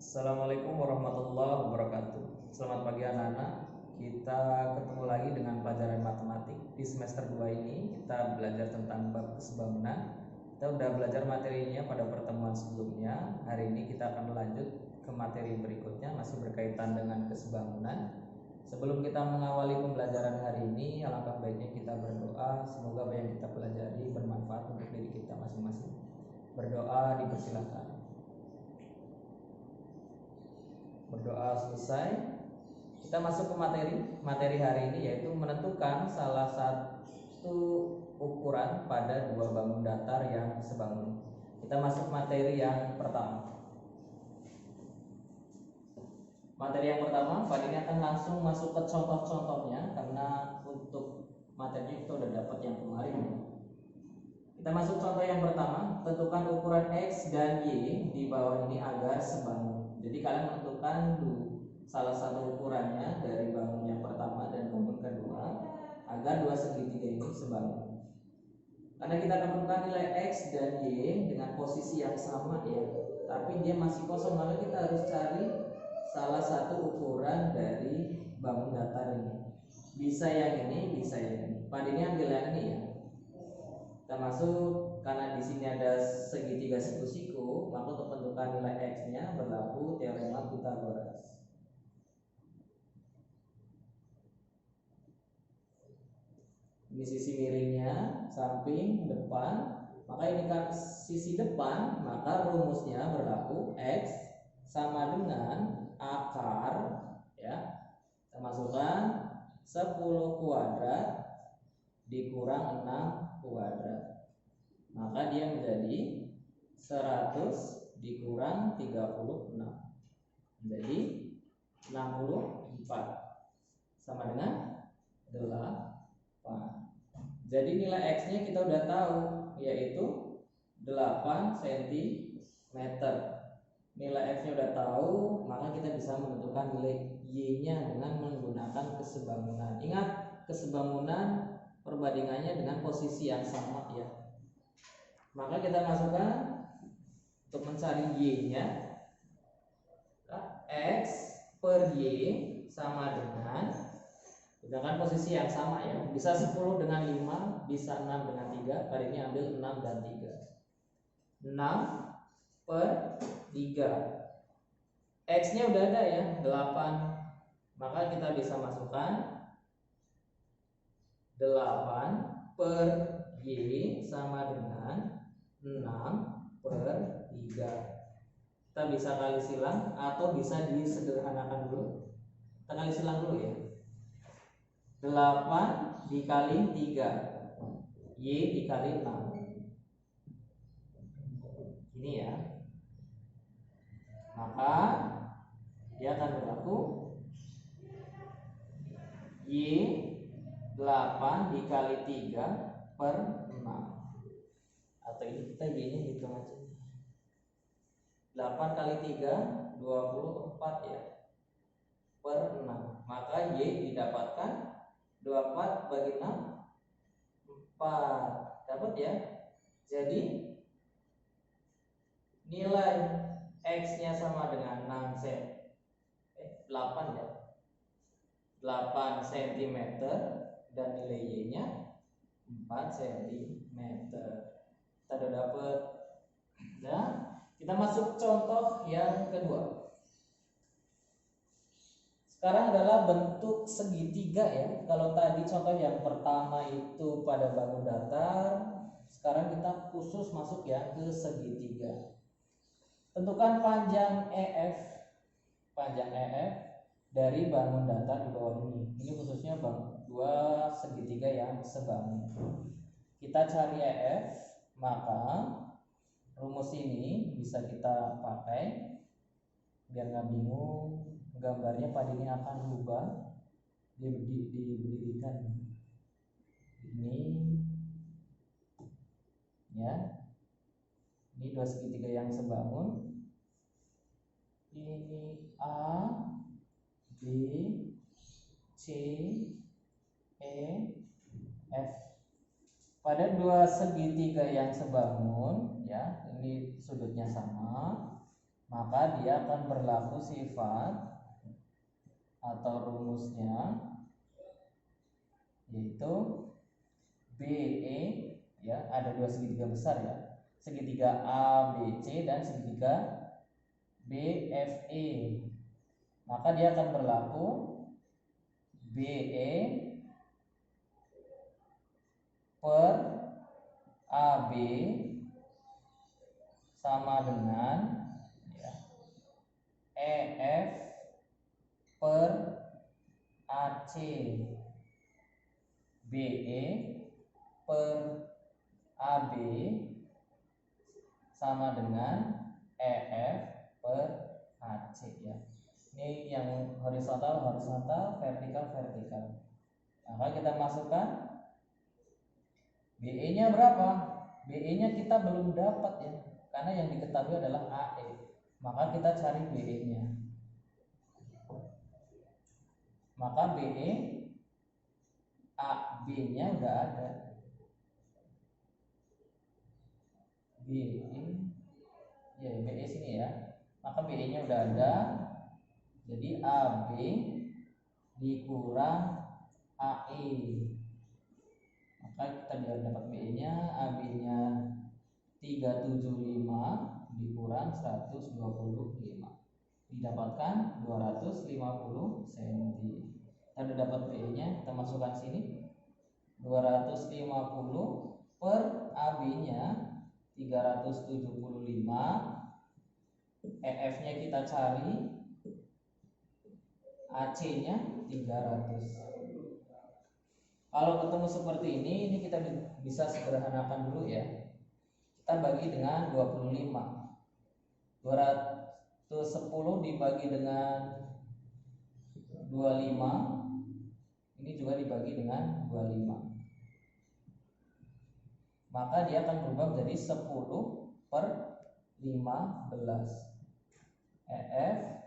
Assalamualaikum warahmatullahi wabarakatuh. Selamat pagi anak-anak. Kita ketemu lagi dengan pelajaran matematik. Di semester 2 ini kita belajar tentang bab kesebangunan. Kita udah belajar materinya pada pertemuan sebelumnya. Hari ini kita akan lanjut ke materi berikutnya, masih berkaitan dengan kesebangunan. Sebelum kita mengawali pembelajaran hari ini, alangkah baiknya kita berdoa. Semoga apa yang kita pelajari bermanfaat untuk diri kita masing-masing. Berdoa dipersilakan. Berdoa selesai, kita masuk ke materi hari ini, yaitu menentukan salah satu ukuran pada dua bangun datar yang sebangun. Kita masuk materi yang pertama. Materi yang pertama, pada ini akan langsung masuk ke contoh-contohnya, karena untuk materinya kita udah dapat yang kemarin. Kita masuk contoh yang pertama, tentukan ukuran X dan Y di bawah ini agar sebangun. Jadi kalian menentukan salah satu ukurannya dari bangun yang pertama dan bangun kedua agar dua segitiga ini sebangun. Karena kita akan menemukan nilai X dan Y dengan posisi yang sama ya, tapi dia masih kosong, maka kita harus cari salah satu ukuran dari bangun datar ini. Bisa yang ini, bisa yang ini. Pada ini ambil yang ini ya. Kita masuk, karena di sini ada segitiga siku-siku, maka untuk menentukan nilai X-nya berlaku teorema Pythagoras. Ini sisi miringnya, samping, depan. Maka ini kan sisi depan, maka rumusnya berlaku X sama dengan akar ya. Kita masukkan 10 kuadrat dikurang 6 kuadrat, maka dia menjadi 100 dikurang 36 menjadi 64 sama dengan 8. Jadi nilai X nya kita udah tahu, yaitu 8 cm. Nilai X nya udah tahu, maka kita bisa menentukan nilai Y nya dengan menggunakan kesebangunan. Ingat, kesebangunan perbandingannya dengan posisi yang sama ya. Maka kita masukkan untuk mencari Y-nya, X per Y sama dengan, gunakan posisi yang sama ya. Bisa 10 dengan 5, bisa 6 dengan 3. Kali ini ambil 6 dan 3. 6 per 3. X-nya udah ada ya, 8. Maka kita bisa masukkan 8 per Y sama dengan 6 per 3. Kita bisa kali silang atau bisa disederhanakan dulu. Kita kali silang dulu ya. 8 dikali 3, Y dikali 6. Ini ya. Maka dia akan berlaku Y 8 dikali 3 per 6. Atau ini kita Y nya hitung aja. 8 kali 3 24 ya, per 6. Maka Y didapatkan 24 bagi 6 4. Dapat ya. Jadi nilai X nya sama dengan 8 ya, 8 cm, dan nilai Y nya 4 cm. Kita udah dapat. Nah, kita masuk contoh yang kedua. Sekarang adalah bentuk segitiga ya. Kalau tadi contoh yang pertama itu pada bangun datar, sekarang kita khusus masuk ya ke segitiga. Tentukan panjang EF dari bangun datar di bawah ini. Ini khususnya dua segitiga yang sebangun. Kita cari EF, maka rumus ini bisa kita pakai biar nggak bingung. Gambarnya pada ini akan berubah, diberikan ini ya. Ini dua segitiga yang sebangun. Ini A, B, C, E, F. Pada dua segitiga yang sebangun ya, ini sudutnya sama, maka dia akan berlaku sifat atau rumusnya yaitu BE, ya, ada dua segitiga besar ya, segitiga ABC dan segitiga BFE. Maka dia akan berlaku BE per AB sama dengan, ya, EF per AC. BE per AB sama dengan EF per AC, ya. Ini yang horizontal, vertikal, vertikal. Maka kita masukkan BE-nya berapa? BE-nya kita belum dapat, ya, karena yang diketahui adalah AE. Maka kita cari BE-nya. Maka BE AB-nya udah ada. BE, ya, BE sini ya. Maka BE-nya udah ada. Jadi AB dikurang AE. Maka kita biar dapat BE-nya, AB-nya 375 dikurang 125. Didapatkan 250 cm. Kita udah dapat BE-nya, kita masukkan sini. 250 per AB-nya 375. EF-nya kita cari, AC-nya 300. Kalau ketemu seperti ini kita bisa sederhanakan dulu, ya. Kita bagi dengan 25. 210 dibagi dengan 25. Ini juga dibagi dengan 25. Maka dia akan berubah menjadi 10 per 15. EF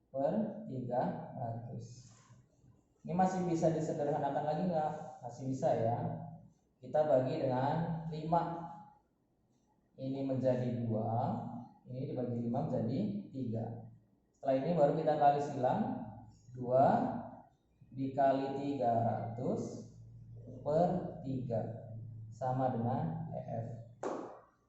per 300. Ini masih bisa disederhanakan lagi nggak? Masih bisa, ya. Kita bagi dengan 5. Ini menjadi 2. Ini dibagi 5 menjadi 3. Setelah ini baru kita kali silang. 2 dikali 300 per 3 sama dengan EF.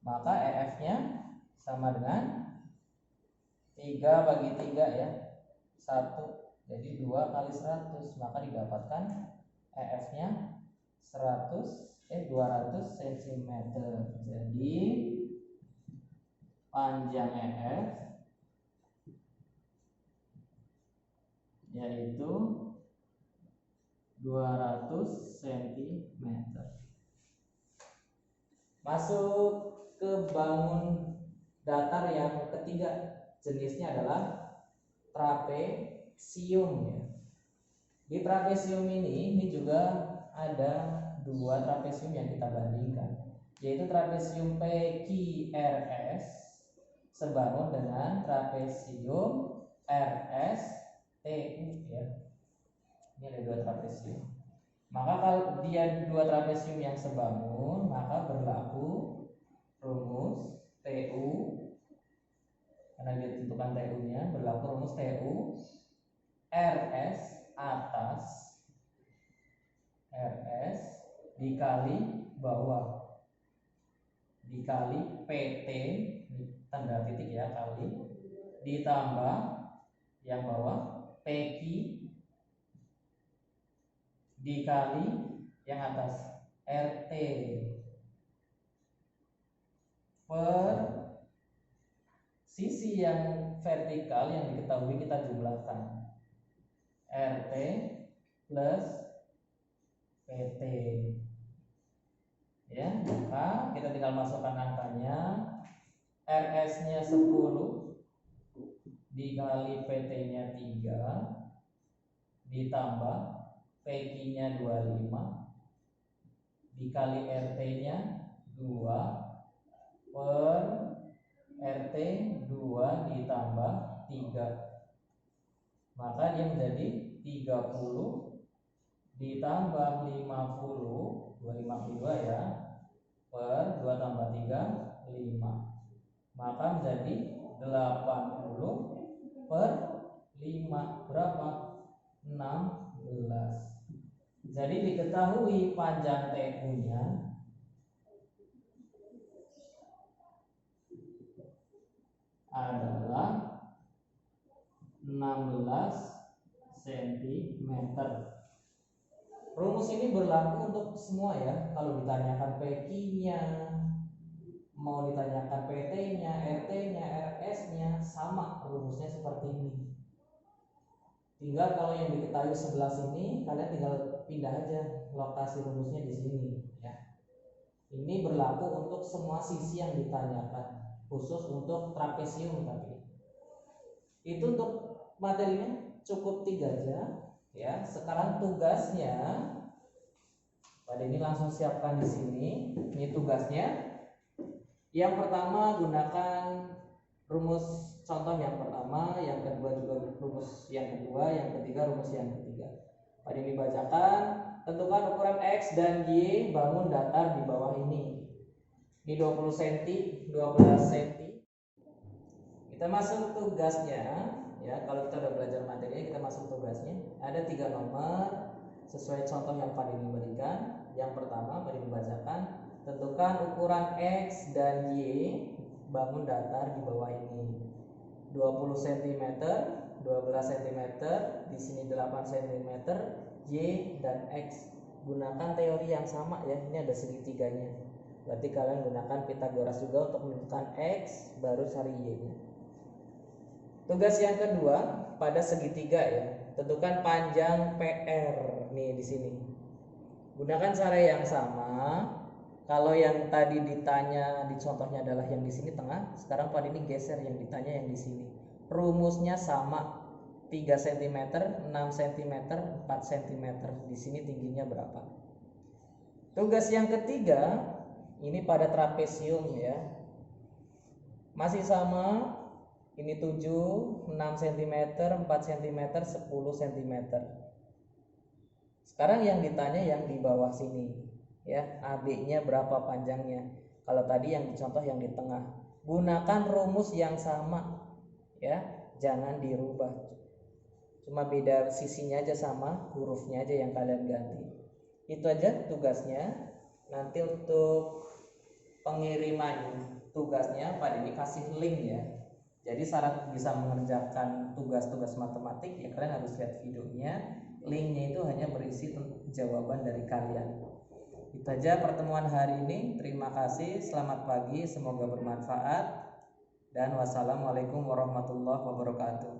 Maka EF-nya sama dengan 3 bagi 3, ya, 1. Jadi 2 kali 100. Maka didapatkan EF-nya 200 cm. Jadi panjang EF yaitu 200 cm. Masuk ke bangun datar yang ketiga, jenisnya adalah trapesium, ya. Di trapesium ini juga ada dua trapesium yang kita bandingkan, yaitu trapesium PQRS sebangun dengan trapesium RSTU, ya. Ini ada dua trapesium. Maka kalau dia dua trapesium yang sebangun, maka berlaku rumus TU, karena ditentukan TU-nya, berlaku rumus TU RS atas RS dikali bawah dikali PT, tanda titik, ya, kali, ditambah yang bawah PQ dikali yang atas RT per sisi yang vertikal yang diketahui kita jumlahkan, RT plus PT, ya. Maka kita tinggal masukkan angkanya. RS-nya 10 dikali PT-nya 3 ditambah PQ-nya 25 dikali RT-nya 2 per RT 2 ditambah 3. Maka dia menjadi 30 ditambah 50, 252, ya, per 2 tambah 3, 5. Maka menjadi 80/5 berapa? 16. Jadi diketahui panjang TU-nya adalah 16 cm. Rumus ini berlaku untuk semua ya. Kalau ditanyakan PQ-nya, mau ditanyakan PT-nya, RT-nya, RS-nya, sama rumusnya seperti ini. Tinggal kalau yang diketahui sebelah sini, kalian tinggal pindah aja lokasi rumusnya di sini ya. Ini berlaku untuk semua sisi yang ditanyakan, khusus untuk trapesium tapi. Itu untuk materinya cukup 3 aja ya. Sekarang tugasnya pada ini langsung siapkan di sini. Ini tugasnya. Yang pertama gunakan rumus contoh yang pertama, yang kedua juga rumus yang kedua, yang ketiga rumus yang ketiga. Pada ini bacakan, tentukan ukuran X dan Y bangun datar di bawah ini. Ini 20 cm, 12 cm. Kita masuk tugasnya ya. Kalau kita udah belajar materinya, kita masuk tugasnya. Ada 3 nomor sesuai contoh yang Pak Dini berikan. Yang pertama Pak Dini bacakan, tentukan ukuran X dan Y bangun datar di bawah ini. 20 cm, 12 cm, di sini 8 cm, Y dan X. Gunakan teori yang sama ya. Ini ada segitiganya. Berarti kalian gunakan Pythagoras juga untuk menentukan X, baru cari Y-nya. Tugas yang kedua pada segitiga ya. Tentukan panjang PR nih di sini. Gunakan cara yang sama. Kalau yang tadi ditanya di contohnya adalah yang di sini tengah, sekarang pada ini geser yang ditanya yang di sini. Rumusnya sama. 3 cm, 6 cm, 4 cm. Di sini tingginya berapa? Tugas yang ketiga ini pada trapesium ya. Masih sama. Ini 7, 6 cm, 4 cm, 10 cm. Sekarang yang ditanya yang di bawah sini ya, AB-nya berapa panjangnya. Kalau tadi yang contoh yang di tengah, gunakan rumus yang sama ya, jangan dirubah, cuma beda sisinya aja sama, hurufnya aja yang kalian ganti. Itu aja tugasnya. Nanti untuk pengiriman tugasnya Pak Dini kasih link ya. Jadi syarat bisa mengerjakan tugas-tugas matematik ya kalian harus lihat videonya. Linknya itu hanya berisi jawaban dari kalian. Itu aja pertemuan hari ini. Terima kasih, selamat pagi, semoga bermanfaat, dan wassalamualaikum warahmatullahi wabarakatuh.